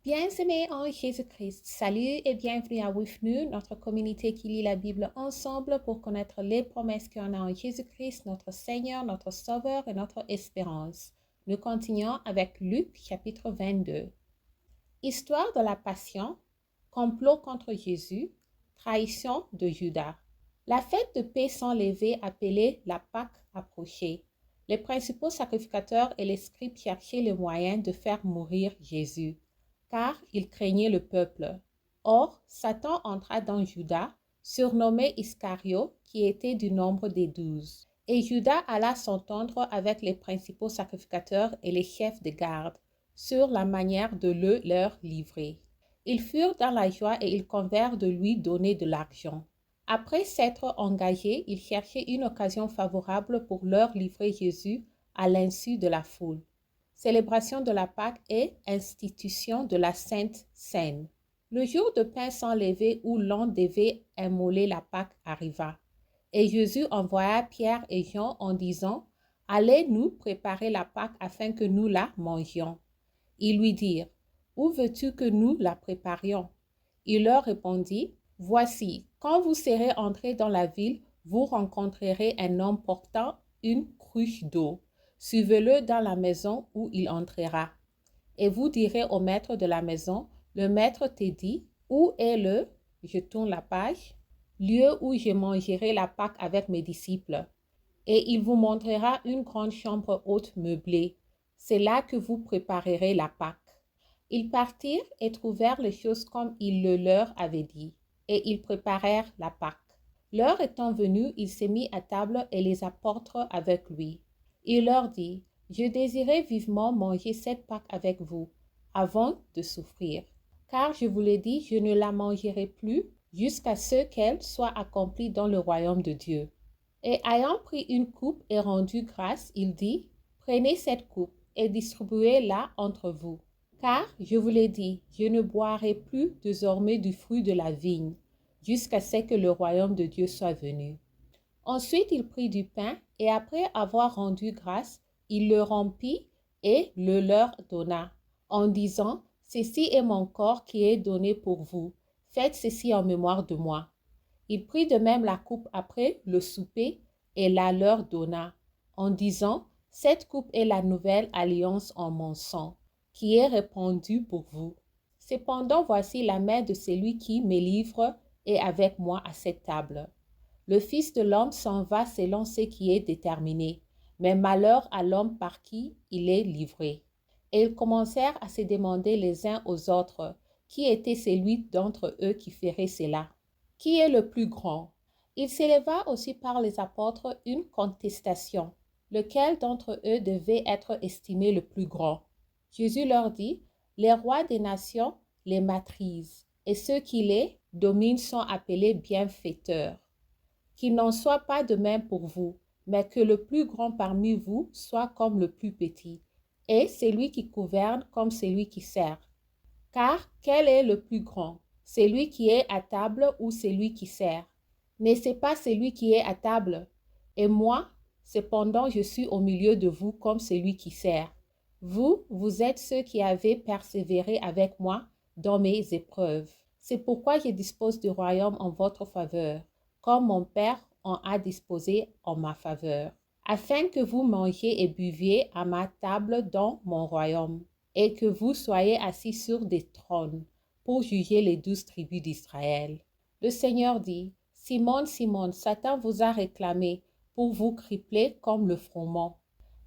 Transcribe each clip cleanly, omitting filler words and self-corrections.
Bien-aimés en Jésus-Christ, salut et bienvenue à WIFNU, notre communauté qui lit la Bible ensemble pour connaître les promesses qu'on a en Jésus-Christ, notre Seigneur, notre Sauveur et notre espérance. Nous continuons avec Luc chapitre 22. Histoire de la Passion, complot contre Jésus, trahison de Judas. La fête de paix sans lever appelée la Pâque approchait. Les principaux sacrificateurs et les scribes cherchaient le moyen de faire mourir Jésus, car ils craignaient le peuple. Or, Satan entra dans Judas, surnommé Iscario, qui était du nombre des 12. Et Judas alla s'entendre avec les principaux sacrificateurs et les chefs de garde sur la manière de le leur livrer. Ils furent dans la joie et ils convinrent de lui donner de l'argent. Après s'être engagés, ils cherchaient une occasion favorable pour leur livrer Jésus à l'insu de la foule. Célébration de la Pâque et institution de la Sainte Seine. Le jour de pain sans lever où l'on devait immoler la Pâque arriva. Et Jésus envoya Pierre et Jean en disant, « Allez nous préparer la Pâque afin que nous la mangions. » Ils lui dirent, « Où veux-tu que nous la préparions? » Il leur répondit, « Voici, quand vous serez entrés dans la ville, vous rencontrerez un homme portant une cruche d'eau. Suivez-le dans la maison où il entrera. Et vous direz au maître de la maison, le maître te dit, où est je tourne la page, lieu où je mangerai la Pâque avec mes disciples. Et il vous montrera une grande chambre haute meublée. C'est là que vous préparerez la Pâque. Ils partirent et trouvèrent les choses comme il le leur avait dit, et ils préparèrent la Pâque. L'heure étant venue, il se mit à table et les apôtres avec lui. Il leur dit, « Je désirais vivement manger cette Pâque avec vous, avant de souffrir. Car je vous l'ai dit, je ne la mangerai plus jusqu'à ce qu'elle soit accomplie dans le royaume de Dieu. » Et ayant pris une coupe et rendu grâce, il dit, « Prenez cette coupe et distribuez-la entre vous. Car, je vous l'ai dit, je ne boirai plus désormais du fruit de la vigne, jusqu'à ce que le royaume de Dieu soit venu. » Ensuite, il prit du pain, et après avoir rendu grâce, il le rompit et le leur donna, en disant, « Ceci est mon corps qui est donné pour vous. Faites ceci en mémoire de moi. » Il prit de même la coupe après le souper et la leur donna, en disant, « Cette coupe est la nouvelle alliance en mon sang, qui est répandue pour vous. Cependant, voici la main de celui qui me livre est avec moi à cette table. Le Fils de l'homme s'en va selon ce qui est déterminé, mais malheur à l'homme par qui il est livré. » Et ils commencèrent à se demander les uns aux autres, qui était celui d'entre eux qui ferait cela? Qui est le plus grand? Il s'éleva aussi par les apôtres une contestation, lequel d'entre eux devait être estimé le plus grand. Jésus leur dit, « Les rois des nations les maîtrisent, et ceux qui les dominent sont appelés bienfaiteurs. Qu'il n'en soit pas de même pour vous, mais que le plus grand parmi vous soit comme le plus petit, et celui qui gouverne comme celui qui sert. Car quel est le plus grand? Celui qui est à table ou celui qui sert? N'est-ce pas celui qui est à table? Et moi, cependant, je suis au milieu de vous comme celui qui sert. Vous, vous êtes ceux qui avez persévéré avec moi dans mes épreuves. C'est pourquoi je dispose du royaume en votre faveur, comme mon Père en a disposé en ma faveur, afin que vous mangiez et buviez à ma table dans mon royaume, et que vous soyez assis sur des trônes pour juger les 12 tribus d'Israël. » Le Seigneur dit, « Simone, Simone, Satan vous a réclamé pour vous cripler comme le froment.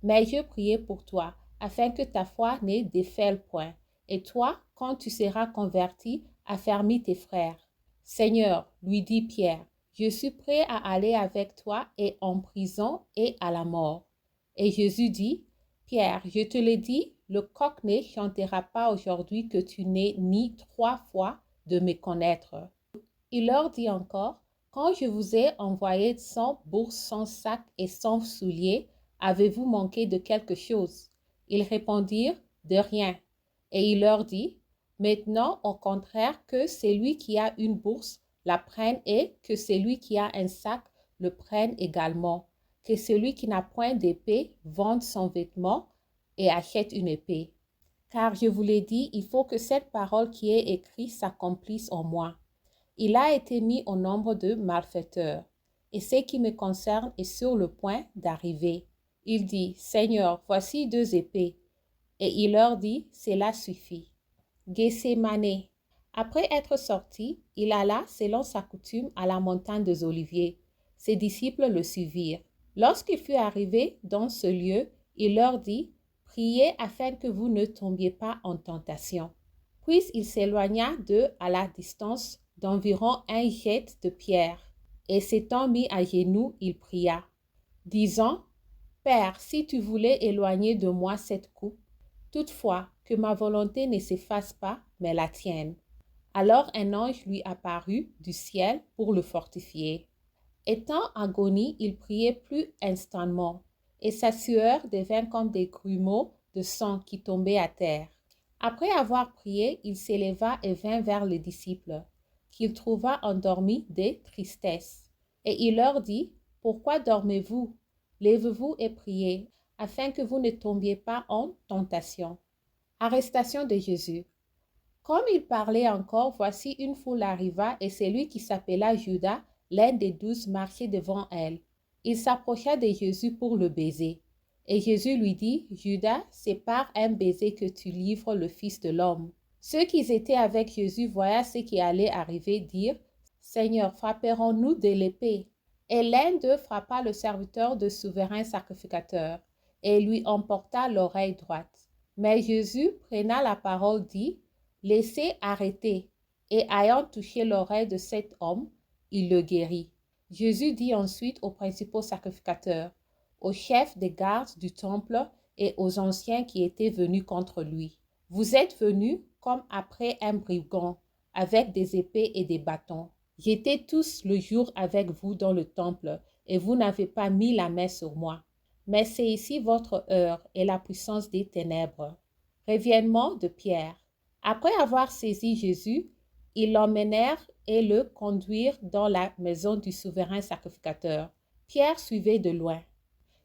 Mais je priais pour toi, afin que ta foi ne défaille point. Et toi, quand tu seras converti, affermis tes frères. » « Seigneur, lui dit Pierre, je suis prêt à aller avec toi et en prison et à la mort. » Et Jésus dit, « Pierre, je te le dis, le coq ne chantera pas aujourd'hui que tu n'aies ni 3 fois de me connaître. » Il leur dit encore, « Quand je vous ai envoyé sans bourse, sans sac et sans souliers, avez-vous manqué de quelque chose? » Ils répondirent, « De rien. » Et il leur dit, « Maintenant, au contraire, que celui qui a une bourse la prenne et que celui qui a un sac le prenne également. Que celui qui n'a point d'épée vende son vêtement et achète une épée. Car je vous l'ai dit, il faut que cette parole qui est écrite s'accomplisse en moi. Il a été mis au nombre de malfaiteurs, et ce qui me concerne est sur le point d'arriver. Il dit, Seigneur, voici 2 épées. Et il leur dit, cela suffit. Gethsémane. Après être sorti, il alla, selon sa coutume, à la montagne des Oliviers. Ses disciples le suivirent. Lorsqu'il fut arrivé dans ce lieu, il leur dit, priez afin que vous ne tombiez pas en tentation. Puis il s'éloigna d'eux à la distance d'environ 1 jet de pierre, et s'étant mis à genoux, il pria, disant, Père, si tu voulais éloigner de moi cette coupe, toutefois que ma volonté ne s'efface pas, mais la tienne. Alors un ange lui apparut du ciel pour le fortifier. Étant en agonie, il priait plus instamment, et sa sueur devint comme des grumeaux de sang qui tombaient à terre. Après avoir prié, il s'éleva et vint vers les disciples, qu'il trouva endormis de tristesse. Et il leur dit, « Pourquoi dormez-vous? Lèvez-vous et priez, afin que vous ne tombiez pas en tentation. » Arrestation de Jésus. Comme il parlait encore, voici une foule arriva, et celui qui s'appela Judas, l'un des 12, marchait devant elle. Il s'approcha de Jésus pour le baiser. Et Jésus lui dit, Judas, c'est par un baiser que tu livres le Fils de l'homme. Ceux qui étaient avec Jésus voyant ce qui allait arriver dirent, Seigneur, frapperons-nous de l'épée? Et l'un d'eux frappa le serviteur du souverain sacrificateur, et lui emporta l'oreille droite. Mais Jésus, prenant la parole, dit, Laissez arrêter. Et ayant touché l'oreille de cet homme, il le guérit. Jésus dit ensuite aux principaux sacrificateurs, aux chefs des gardes du temple et aux anciens qui étaient venus contre lui, vous êtes venus comme après un brigand, avec des épées et des bâtons. J'étais tous le jour avec vous dans le temple, et vous n'avez pas mis la main sur moi. Mais c'est ici votre heure et la puissance des ténèbres. Reviennement de Pierre. Après avoir saisi Jésus, ils l'emmenèrent et le conduirent dans la maison du souverain sacrificateur. Pierre suivait de loin.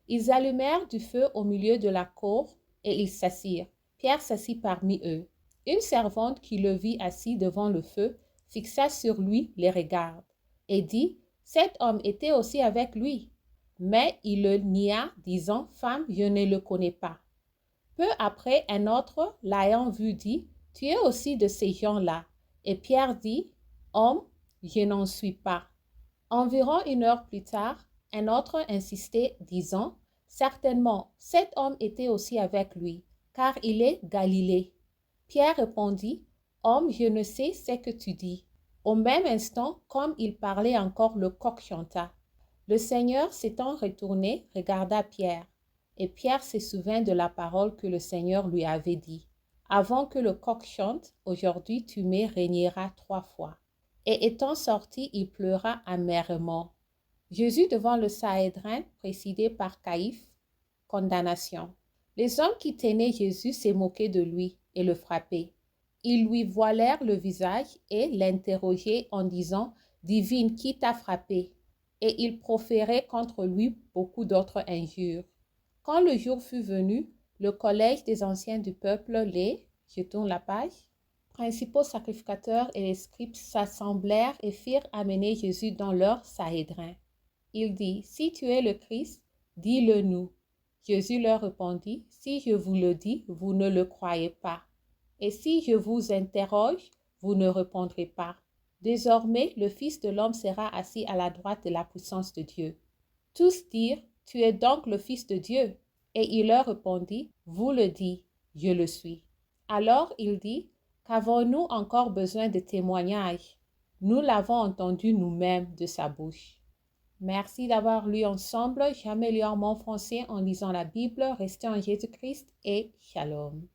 Ils allumèrent du feu au milieu de la cour et ils s'assirent. Pierre s'assit parmi eux. Une servante qui le vit assis devant le feu fixa sur lui les regards et dit, « Cet homme était aussi avec lui. » Mais il le nia, disant, « Femme, je ne le connais pas. » Peu après, un autre, l'ayant vu, dit, « Tu es aussi de ces gens-là. » Et Pierre dit, « Homme, je n'en suis pas. » Environ 1 heure plus tard, un autre insistait, disant, « Certainement, cet homme était aussi avec lui, car il est Galilée. » Pierre répondit, « Homme, je ne sais ce que tu dis. » Au même instant, comme il parlait encore, le coq chanta. Le Seigneur s'étant retourné, regarda Pierre. Et Pierre se souvint de la parole que le Seigneur lui avait dit. « Avant que le coq chante, aujourd'hui tu me régneras 3 fois. » Et étant sorti, il pleura amèrement. Jésus devant le Sanhédrin, présidé par Caïphe, condamnation. Les hommes qui tenaient Jésus se moquaient de lui et le frappaient. Ils lui voilèrent le visage et l'interrogeaient en disant, « Divine, qui t'a frappé ?» Et ils proféraient contre lui beaucoup d'autres injures. Quand le jour fut venu, le collège des anciens du peuple, je tourne la page, principaux sacrificateurs et les scribes s'assemblèrent et firent amener Jésus dans leur Sanhédrin. Il dit, « Si tu es le Christ, dis-le nous. » Jésus leur répondit, « Si je vous le dis, vous ne le croyez pas. Et si je vous interroge, vous ne répondrez pas. Désormais, le Fils de l'homme sera assis à la droite de la puissance de Dieu. » Tous dirent, « Tu es donc le Fils de Dieu. » Et il leur répondit, « Vous le dites, je le suis. » Alors il dit, « Qu'avons-nous encore besoin de témoignages? Nous l'avons entendu nous-mêmes de sa bouche. » Merci d'avoir lu ensemble. J'améliore mon français en lisant la Bible. Restez en Jésus-Christ et Shalom.